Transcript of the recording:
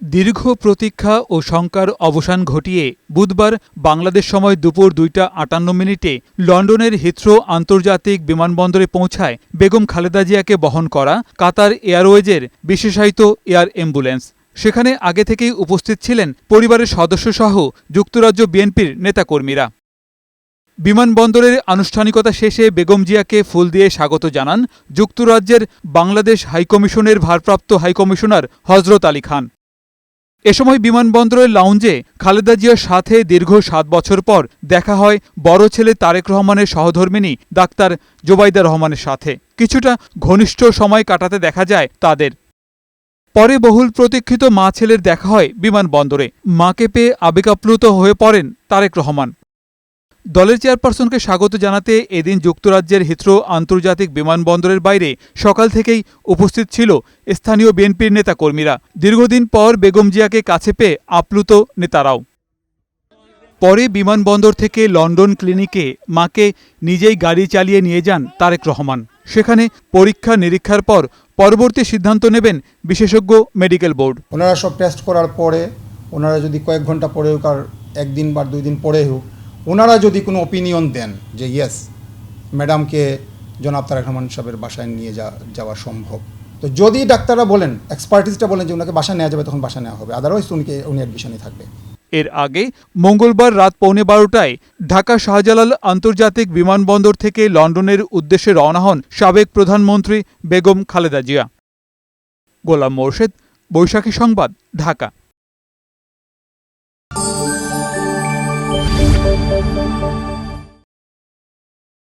দীর্ঘ প্রতীক্ষা ও শঙ্কার অবসান ঘটিয়ে বুধবার বাংলাদেশ সময় দুপুর ২টা ৫৮ লন্ডনের হিথ্রো আন্তর্জাতিক বিমানবন্দরে পৌঁছায় বেগম খালেদা জিয়াকে বহন করা কাতার এয়ারওয়েজের বিশেষায়িত এয়ার অ্যাম্বুলেন্স। সেখানে আগে থেকেই উপস্থিত ছিলেন পরিবারের সদস্যসহ যুক্তরাজ্য বিএনপির নেতাকর্মীরা। বিমানবন্দরের আনুষ্ঠানিকতা শেষে বেগম জিয়াকে ফুল দিয়ে স্বাগত জানান যুক্তরাজ্যের বাংলাদেশ হাইকমিশনের ভারপ্রাপ্ত হাইকমিশনার হজরত আলী খান। এ সময় বিমানবন্দরের লাউঞ্জে খালেদা জিয়ার সাথে দীর্ঘ ৭ বছর পর দেখা হয় বড় ছেলে তারেক রহমানের সহধর্মিণী ডাক্তার জোবাইদা রহমানের সাথে। কিছুটা ঘনিষ্ঠ সময় কাটাতে দেখা যায় তাদের। পরে বহুল প্রতীক্ষিত মা ছেলের দেখা হয় বিমানবন্দরে। মাকে পেয়ে আবেগাপ্লুত হয়ে পড়েন তারেক রহমান। দলের চেয়ারপারসনকে স্বাগত জানাতে এদিন যুক্তরাজ্যের হিথ্রো আন্তর্জাতিক বিমানবন্দরের বাইরে সকাল থেকেই উপস্থিত ছিল স্থানীয় বিএনপির নেতাকর্মীরা। দীর্ঘদিন পর বেগম জিয়াকে কাছে পেয়ে আপ্লুত নেতারাও। পরে বিমানবন্দর থেকে লন্ডন ক্লিনিকে মাকে নিজেই গাড়ি চালিয়ে নিয়ে যান তারেক রহমান। সেখানে পরীক্ষা নিরীক্ষার পর পরবর্তী সিদ্ধান্ত নেবেন বিশেষজ্ঞ মেডিকেল বোর্ড। ওনারা সব টেস্ট করার পরে ওনারা যদি কয়েক ঘন্টা পরে হোক আর একদিন বা 2 দিন পরে হোক, ওনারা যদি কোনো অপিনিয়ন দেন যে ইয়েস ম্যাডামকে জনাব তারেক রহমান সাহেবের বাসায় নিয়ে যাওয়া সম্ভব, তো যদি ডাক্তাররা বলেন, এক্সপার্টিসটা বলেন যে ওনাকে বাসা নেওয়া যাবে, তখন বাসা নেওয়া হবে। আদারওয়াইজ উনি অ্যাডমিশনে থাকবে। এর আগে মঙ্গলবার রাত 12:15 ঢাকা শাহজালাল আন্তর্জাতিক বিমানবন্দর থেকে লন্ডনের উদ্দেশ্যে রওনা হন সাবেক প্রধানমন্ত্রী বেগম খালেদা জিয়া। গোলাম মোর্শেদ, বৈশাখী সংবাদ, ঢাকা।